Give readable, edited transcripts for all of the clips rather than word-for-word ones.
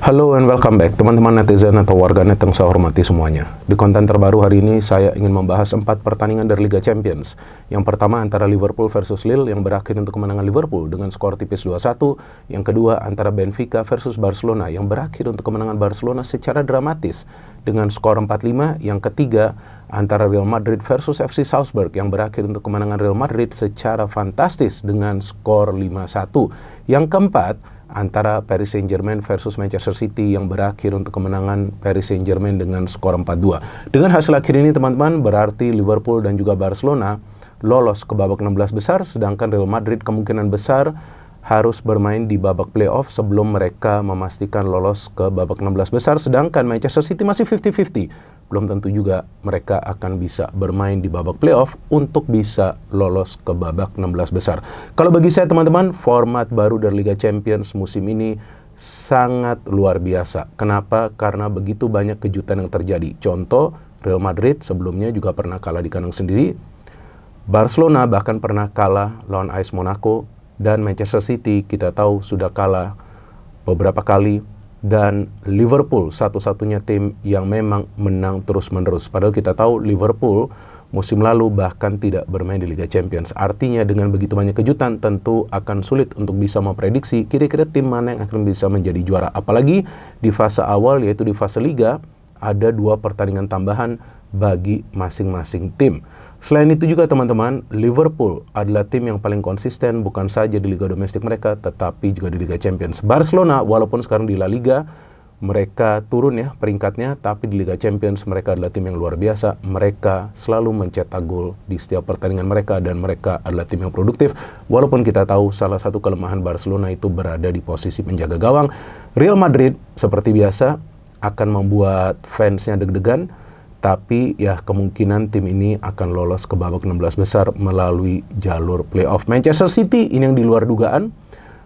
Halo and welcome back teman-teman netizen atau warganet yang saya hormati semuanya. Di konten terbaru hari ini saya ingin membahas 4 pertandingan dari Liga Champions. Yang pertama antara Liverpool versus Lille yang berakhir untuk kemenangan Liverpool dengan skor tipis 2-1. Yang kedua antara Benfica versus Barcelona yang berakhir untuk kemenangan Barcelona secara dramatis dengan skor 4-5. Yang ketiga antara Real Madrid versus FC Salzburg yang berakhir untuk kemenangan Real Madrid secara fantastis dengan skor 5-1. Yang keempat antara Paris Saint-Germain versus Manchester City yang berakhir untuk kemenangan Paris Saint-Germain dengan skor 4-2. Dengan hasil akhir ini teman-teman, berarti Liverpool dan juga Barcelona lolos ke babak 16 besar, sedangkan Real Madrid kemungkinan besar harus bermain di babak playoff sebelum mereka memastikan lolos ke babak 16 besar, sedangkan Manchester City masih 50-50. Belum tentu juga mereka akan bisa bermain di babak playoff untuk bisa lolos ke babak 16 besar. Kalau bagi saya teman-teman, format baru dari Liga Champions musim ini sangat luar biasa. Kenapa? Karena begitu banyak kejutan yang terjadi. Contoh, Real Madrid sebelumnya juga pernah kalah di kandang sendiri. Barcelona bahkan pernah kalah lawan AS Monaco. Dan Manchester City kita tahu sudah kalah beberapa kali. Dan Liverpool satu-satunya tim yang memang menang terus-menerus. Padahal kita tahu Liverpool musim lalu bahkan tidak bermain di Liga Champions. Artinya dengan begitu banyak kejutan tentu akan sulit untuk bisa memprediksi kira-kira tim mana yang akan bisa menjadi juara. Apalagi di fase awal, yaitu di fase Liga, ada 2 pertandingan tambahan bagi masing-masing tim. Selain itu juga teman-teman, Liverpool adalah tim yang paling konsisten bukan saja di liga domestik mereka, tetapi juga di Liga Champions. Barcelona walaupun sekarang di La Liga mereka turun ya peringkatnya, tapi di Liga Champions mereka adalah tim yang luar biasa. Mereka selalu mencetak gol di setiap pertandingan mereka dan mereka adalah tim yang produktif. Walaupun kita tahu salah satu kelemahan Barcelona itu berada di posisi penjaga gawang. Real Madrid seperti biasa akan membuat fansnya deg-degan. Tapi ya kemungkinan tim ini akan lolos ke babak 16 besar melalui jalur playoff. Manchester City ini yang di luar dugaan.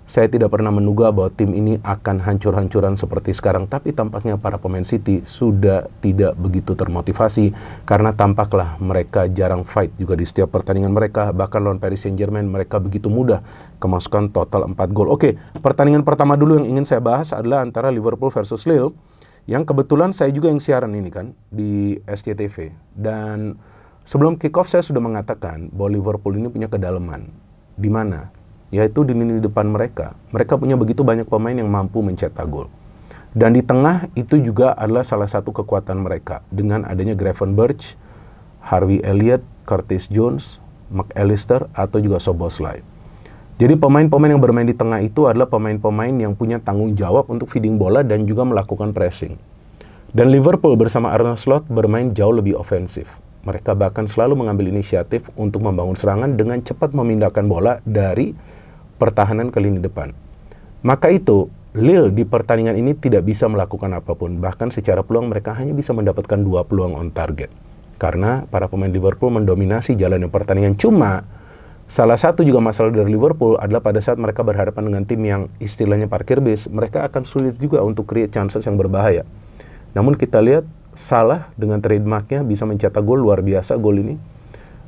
Saya tidak pernah menduga bahwa tim ini akan hancur-hancuran seperti sekarang. Tapi tampaknya para pemain City sudah tidak begitu termotivasi. Karena tampaklah mereka jarang fight juga di setiap pertandingan mereka. Bahkan lawan Paris Saint-Germain mereka begitu mudah kemasukan total 4 gol. Oke, pertandingan pertama dulu yang ingin saya bahas adalah antara Liverpool versus Lille. Yang kebetulan saya juga yang siaran ini kan di SCTV. Dan sebelum kick-off saya sudah mengatakan bahwa Liverpool ini punya kedalaman. Di mana? Yaitu di lini depan mereka. Mereka punya begitu banyak pemain yang mampu mencetak gol. Dan di tengah itu juga adalah salah satu kekuatan mereka. Dengan adanya Gravenberch, Harvey Elliott, Curtis Jones, McAllister, atau juga Szoboszlai. Jadi pemain-pemain yang bermain di tengah itu adalah pemain-pemain yang punya tanggung jawab untuk feeding bola dan juga melakukan pressing. Dan Liverpool bersama Arne Slot bermain jauh lebih ofensif. Mereka bahkan selalu mengambil inisiatif untuk membangun serangan dengan cepat memindahkan bola dari pertahanan ke lini depan. Maka itu, Lille di pertandingan ini tidak bisa melakukan apapun. Bahkan secara peluang mereka hanya bisa mendapatkan 2 peluang on target. Karena para pemain Liverpool mendominasi jalannya pertandingan. Cuma salah satu juga masalah dari Liverpool adalah pada saat mereka berhadapan dengan tim yang istilahnya parkir bis, mereka akan sulit juga untuk create chances yang berbahaya. Namun kita lihat Salah dengan trademarknya bisa mencetak gol luar biasa gol ini.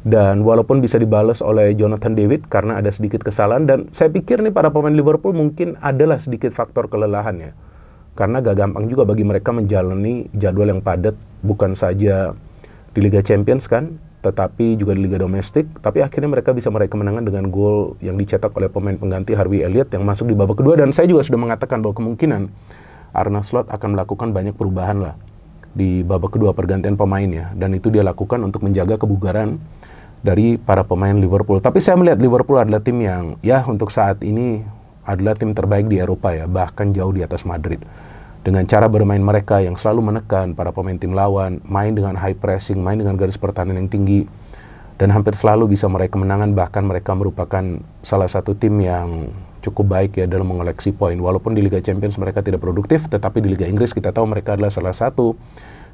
Dan walaupun bisa dibalas oleh Jonathan David karena ada sedikit kesalahan, dan saya pikir nih para pemain Liverpool mungkin adalah sedikit faktor kelelahan ya. Karena gak gampang juga bagi mereka menjalani jadwal yang padat, bukan saja di Liga Champions kan, tetapi juga di Liga Domestik. Tapi akhirnya mereka bisa meraih kemenangan dengan gol yang dicetak oleh pemain pengganti Harvey Elliott yang masuk di babak kedua. Dan saya juga sudah mengatakan bahwa kemungkinan Arne Slot akan melakukan banyak perubahan lah di babak kedua pergantian pemainnya. Dan itu dia lakukan untuk menjaga kebugaran dari para pemain Liverpool. Tapi saya melihat Liverpool adalah tim yang ya untuk saat ini adalah tim terbaik di Eropa ya, bahkan jauh di atas Madrid. Dengan cara bermain mereka yang selalu menekan para pemain tim lawan, main dengan high pressing, main dengan garis pertahanan yang tinggi, dan hampir selalu bisa meraih kemenangan. Bahkan mereka merupakan salah satu tim yang cukup baik ya dalam mengoleksi poin. Walaupun di Liga Champions mereka tidak produktif, tetapi di Liga Inggris kita tahu mereka adalah salah satu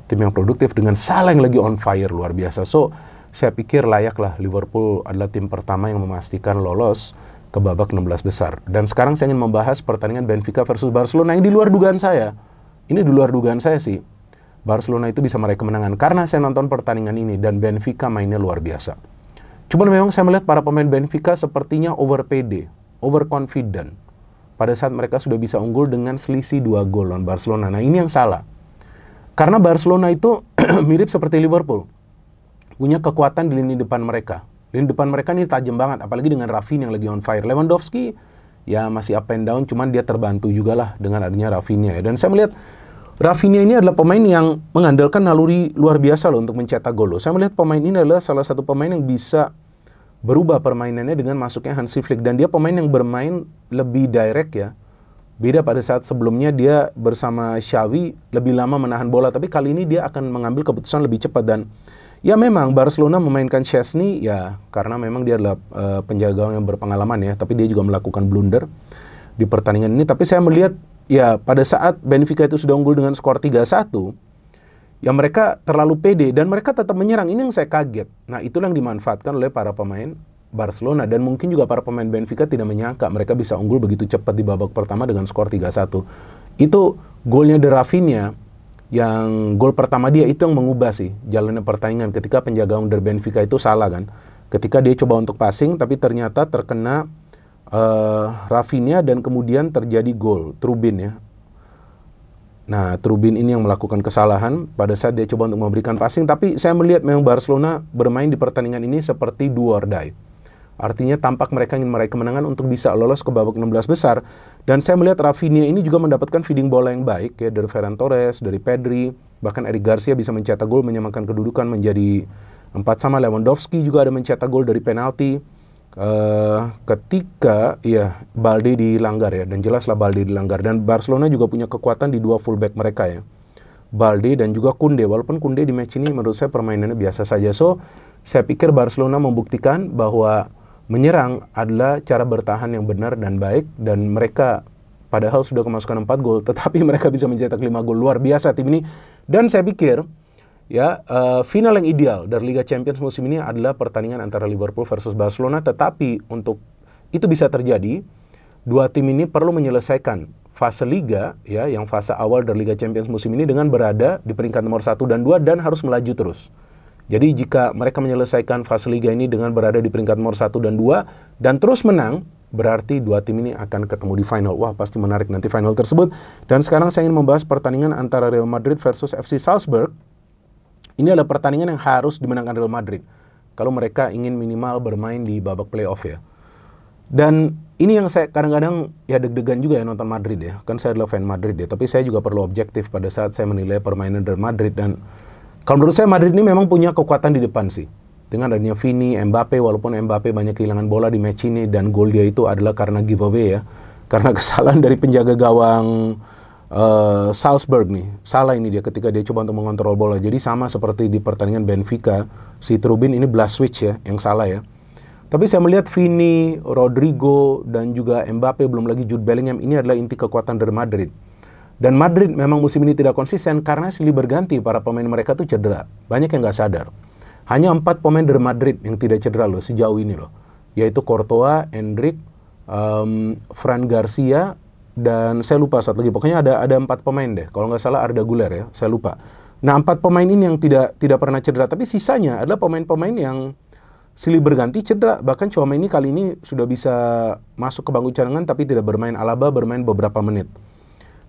tim yang produktif dengan Salah yang lagi on fire luar biasa. So, saya pikir layaklah Liverpool adalah tim pertama yang memastikan lolos ke babak 16 besar. Dan sekarang saya ingin membahas pertandingan Benfica versus Barcelona yang di luar dugaan saya. Ini di luar dugaan saya sih. Barcelona itu bisa meraih kemenangan karena saya nonton pertandingan ini dan Benfica mainnya luar biasa. Cuman memang saya melihat para pemain Benfica sepertinya over PD, overconfident. pada saat mereka sudah bisa unggul dengan selisih 2 gol lawan Barcelona. Nah, ini yang salah. Karena Barcelona itu mirip seperti Liverpool. Punya kekuatan di lini depan mereka. Lini depan mereka ini tajam banget, apalagi dengan Rafinha yang lagi on fire. Lewandowski ya masih up and down, cuman dia terbantu juga lah dengan adanya Rafinha ya. Dan saya melihat Rafinha ini adalah pemain yang mengandalkan naluri luar biasa loh untuk mencetak gol. Saya melihat pemain ini adalah salah satu pemain yang bisa berubah permainannya dengan masuknya Hansi Flick. Dan dia pemain yang bermain lebih direct ya. Beda pada saat sebelumnya dia bersama Xavi lebih lama menahan bola. Tapi kali ini dia akan mengambil keputusan lebih cepat. Dan ya memang Barcelona memainkan Szczęsny ya karena memang dia adalah penjaga gawang yang berpengalaman ya. Tapi dia juga melakukan blunder di pertandingan ini. Tapi saya melihat ya pada saat Benfica itu sudah unggul dengan skor 3-1, ya mereka terlalu pede dan mereka tetap menyerang. Ini yang saya kaget. Nah, itulah yang dimanfaatkan oleh para pemain Barcelona dan mungkin juga para pemain Benfica tidak menyangka mereka bisa unggul begitu cepat di babak pertama dengan skor 3-1. Itu golnya De Rafinha, yang gol pertama dia itu yang mengubah sih jalannya pertandingan ketika penjaga gawang dari Benfica itu salah kan. Ketika dia coba untuk passing tapi ternyata terkena Rafinha dan kemudian terjadi gol Trubin ya. Nah, Trubin ini yang melakukan kesalahan pada saat dia coba untuk memberikan passing. Tapi saya melihat memang Barcelona bermain di pertandingan ini seperti do or die. Artinya tampak mereka ingin meraih kemenangan untuk bisa lolos ke babak 16 besar. Dan saya melihat Rafinha ini juga mendapatkan feeding bola yang baik ya dari Ferran Torres, dari Pedri, bahkan Eric Garcia bisa mencetak gol menyamakan kedudukan menjadi 4-4. Lewandowski juga ada mencetak gol dari penalti. Ketika ya Balde dilanggar ya, dan jelaslah Balde dilanggar. Dan Barcelona juga punya kekuatan di dua fullback mereka ya, Balde dan juga Koundé. Walaupun Koundé di match ini menurut saya permainannya biasa saja. So saya pikir Barcelona membuktikan bahwa menyerang adalah cara bertahan yang benar dan baik. Dan mereka padahal sudah kemasukan 4 gol, tetapi mereka bisa mencetak 5 gol. Luar biasa tim ini. Dan saya pikir ya, final yang ideal dari Liga Champions musim ini adalah pertandingan antara Liverpool versus Barcelona. Tetapi untuk itu bisa terjadi, dua tim ini perlu menyelesaikan fase Liga ya, yang fase awal dari Liga Champions musim ini dengan berada di peringkat nomor 1 dan 2 dan harus melaju terus. Jadi jika mereka menyelesaikan fase Liga ini dengan berada di peringkat nomor 1 dan 2 dan terus menang, berarti dua tim ini akan ketemu di final. Wah, pasti menarik nanti final tersebut. Dan sekarang saya ingin membahas pertandingan antara Real Madrid versus FC Salzburg. Ini adalah pertandingan yang harus dimenangkan Real Madrid kalau mereka ingin minimal bermain di babak playoff ya. Dan ini yang saya kadang-kadang ya deg-degan juga ya nonton Madrid ya. Kan saya adalah fan Madrid ya, tapi saya juga perlu objektif pada saat saya menilai permainan Real Madrid. Dan kalau menurut saya Madrid ini memang punya kekuatan di depan sih. Dengan adanya Vini, Mbappe, walaupun Mbappe banyak kehilangan bola di match ini dan gol dia itu adalah karena giveaway ya. Karena kesalahan dari penjaga gawang Salzburg nih, salah ini dia ketika dia coba untuk mengontrol bola. Jadi sama seperti di pertandingan Benfica, si Trubin ini blast switch ya, yang salah ya. Tapi saya melihat Vini, Rodrigo, dan juga Mbappe, belum lagi Jude Bellingham, ini adalah inti kekuatan dari Madrid. Dan Madrid memang musim ini tidak konsisten karena silih berganti para pemain mereka tuh cedera. Banyak yang nggak sadar. Hanya 4 pemain dari Madrid yang tidak cedera loh sejauh ini loh, yaitu Courtois, Endrick, Fran Garcia, dan saya lupa satu lagi. Pokoknya ada 4 pemain deh. Kalau nggak salah Arda Güler ya, saya lupa. Nah, 4 pemain ini yang tidak pernah cedera, tapi sisanya adalah pemain-pemain yang silih berganti cedera. Bahkan Tchouaméni kali ini sudah bisa masuk ke bangku cadangan tapi tidak bermain. Alaba bermain beberapa menit.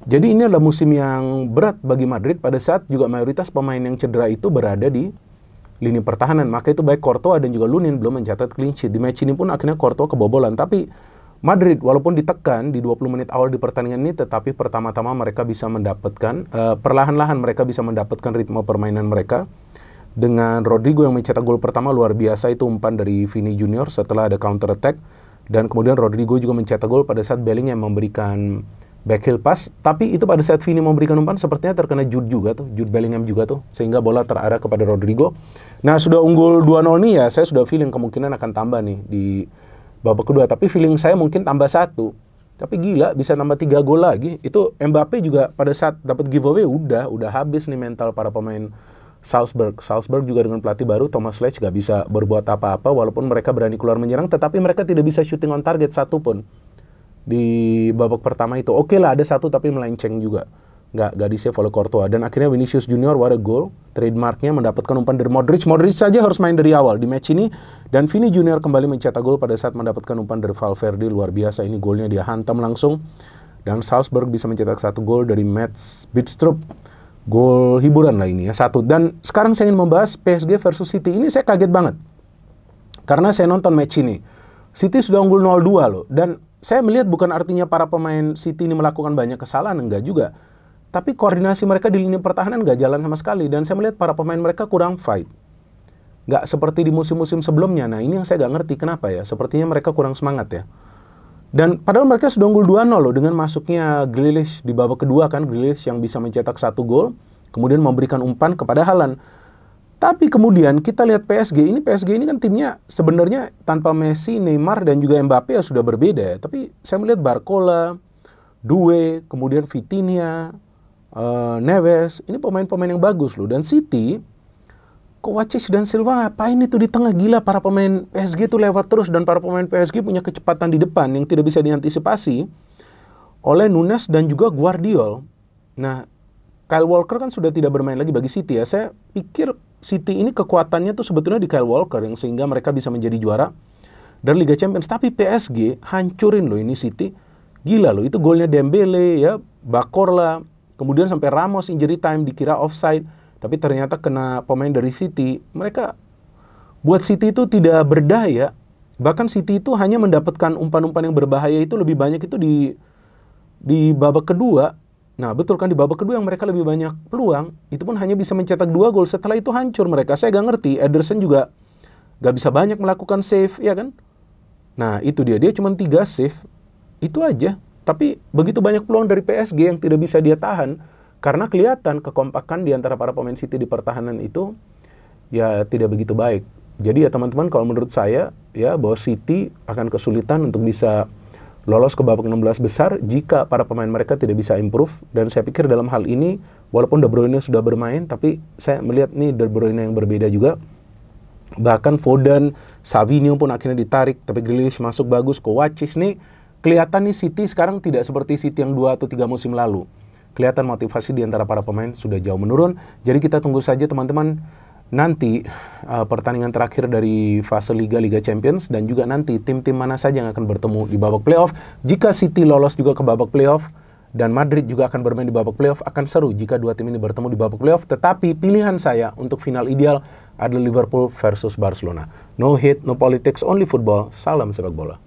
Jadi ini adalah musim yang berat bagi Madrid pada saat juga mayoritas pemain yang cedera itu berada di lini pertahanan. Maka itu baik Courtois dan juga Lunin belum mencatat clean sheet. Di match ini pun akhirnya Courtois kebobolan. Tapi Madrid walaupun ditekan di 20 menit awal di pertandingan ini, tetapi pertama-tama mereka bisa mendapatkan, perlahan-lahan mereka bisa mendapatkan ritme permainan mereka. Dengan Rodrigo yang mencetak gol pertama luar biasa, itu umpan dari Vini Junior setelah ada counter attack. Dan kemudian Rodrigo juga mencetak gol pada saat Bellingham memberikan backheel pass. Tapi itu pada saat Vini memberikan umpan sepertinya terkena Jude Bellingham juga tuh. Sehingga bola terarah kepada Rodrigo. Nah, sudah unggul 2-0 nih ya, saya sudah feeling kemungkinan akan tambah nih di babak kedua. Tapi feeling saya mungkin tambah 1. Tapi gila bisa tambah 3 gol lagi. Itu Mbappe juga pada saat dapat giveaway udah habis nih mental para pemain Salzburg. Salzburg juga dengan pelatih baru Thomas Lech gak bisa berbuat apa-apa walaupun mereka berani keluar menyerang, tetapi mereka tidak bisa shooting on target satupun di babak pertama itu. Oke lah ada 1 tapi melenceng juga. nggak di-save oleh Courtois. Dan akhirnya Vinicius Junior, what a goal. Trademarknya mendapatkan umpan dari Modric. Modric saja harus main dari awal di match ini. Dan Vini Junior kembali mencetak gol pada saat mendapatkan umpan dari Valverde. Luar biasa, ini golnya dia hantam langsung. Dan Salzburg bisa mencetak 1 gol dari Mats Bidstrup. Gol hiburan lah ini ya, 1. Dan sekarang saya ingin membahas PSG versus City. Ini saya kaget banget. Karena saya nonton match ini. City sudah unggul 0-2 loh. Dan saya melihat bukan artinya para pemain City ini melakukan banyak kesalahan, enggak juga. Tapi koordinasi mereka di lini pertahanan nggak jalan sama sekali. Dan saya melihat para pemain mereka kurang fight. Nggak seperti di musim-musim sebelumnya. Nah, ini yang saya nggak ngerti kenapa ya. Sepertinya mereka kurang semangat ya. Dan padahal mereka sudah unggul 2-0 loh. Dengan masuknya Grealish di babak kedua kan. Grealish yang bisa mencetak 1 gol. Kemudian memberikan umpan kepada Haaland. Tapi kemudian kita lihat PSG ini kan timnya sebenarnya tanpa Messi, Neymar, dan juga Mbappe ya sudah berbeda ya. Tapi saya melihat Barcola, Doué, kemudian Vitinha, Neves, ini pemain-pemain yang bagus loh. Dan City, Kovacic dan Silva ngapain itu di tengah, gila. Para pemain PSG itu lewat terus. Dan para pemain PSG punya kecepatan di depan yang tidak bisa diantisipasi oleh Nunes dan juga Guardiol. Nah, Kyle Walker kan sudah tidak bermain lagi bagi City ya. Saya pikir City ini kekuatannya tuh sebetulnya di Kyle Walker, yang sehingga mereka bisa menjadi juara dari Liga Champions. Tapi PSG hancurin loh ini City. Gila loh, itu golnya Dembele ya, Bakorla. Kemudian sampai Ramos injury time, dikira offside, tapi ternyata kena pemain dari City. Mereka buat City itu tidak berdaya. Bahkan City itu hanya mendapatkan umpan-umpan yang berbahaya itu lebih banyak itu di babak kedua. Nah betul kan, di babak kedua yang mereka lebih banyak peluang, itu pun hanya bisa mencetak 2 gol. Setelah itu hancur mereka. Saya gak ngerti, Ederson juga gak bisa banyak melakukan save, ya kan? Nah itu dia cuma 3 save, itu aja. Tapi begitu banyak peluang dari PSG yang tidak bisa dia tahan, karena kelihatan kekompakan di antara para pemain City di pertahanan itu ya tidak begitu baik. Jadi ya teman-teman, kalau menurut saya ya bahwa City akan kesulitan untuk bisa lolos ke babak 16 besar jika para pemain mereka tidak bisa improve. Dan saya pikir dalam hal ini, walaupun De Bruyne sudah bermain, tapi saya melihat nih De Bruyne yang berbeda juga. Bahkan Foden, Savinho pun akhirnya ditarik, tapi Grealish masuk bagus. Kovacic nih, kelihatan nih City sekarang tidak seperti City yang 2 atau 3 musim lalu. Kelihatan motivasi di antara para pemain sudah jauh menurun. Jadi kita tunggu saja teman-teman nanti pertandingan terakhir dari fase Liga Champions, dan juga nanti tim-tim mana saja yang akan bertemu di babak playoff. Jika City lolos juga ke babak playoff dan Madrid juga akan bermain di babak playoff, akan seru jika dua tim ini bertemu di babak playoff. Tetapi pilihan saya untuk final ideal adalah Liverpool versus Barcelona. No hate, no politics, only football. Salam sepak bola.